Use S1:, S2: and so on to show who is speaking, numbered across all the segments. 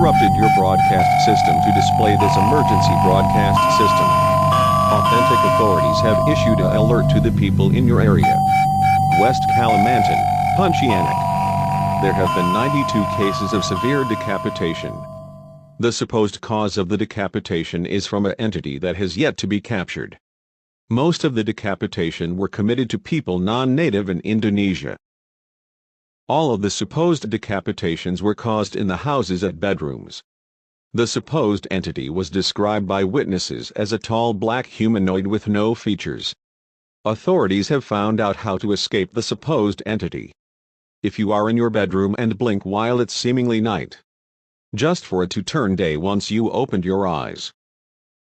S1: interrupted your broadcast system to display this emergency broadcast system. Authentic authorities have issued an alert to the people in your area. West Kalimantan, Pontianak. There have been 92 cases of severe decapitation. The supposed cause of the decapitation is from an entity that has yet to be captured. Most of the decapitation were committed to people non-native in Indonesia. All of the supposed decapitations were caused in the houses at bedrooms. The supposed entity was described by witnesses as a tall black humanoid with no features. Authorities have found out how to escape the supposed entity. If you are in your bedroom and blink while it's seemingly night, just for it to turn day once you opened your eyes.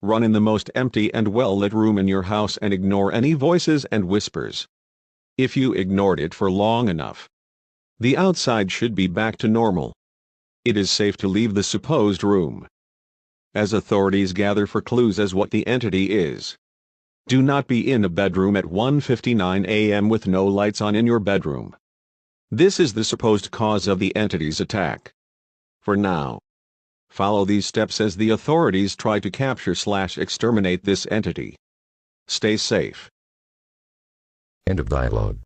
S1: Run in the most empty and well-lit room in your house and ignore any voices and whispers. If you ignored it for long enough, the outside should be back to normal. It is safe to leave the supposed room. As authorities gather for clues as what the entity is, do not be in a bedroom at 1:59 a.m. with no lights on in your bedroom. This is the supposed cause of the entity's attack. For now, follow these steps as the authorities try to capture/exterminate this entity. Stay safe.
S2: End of dialogue.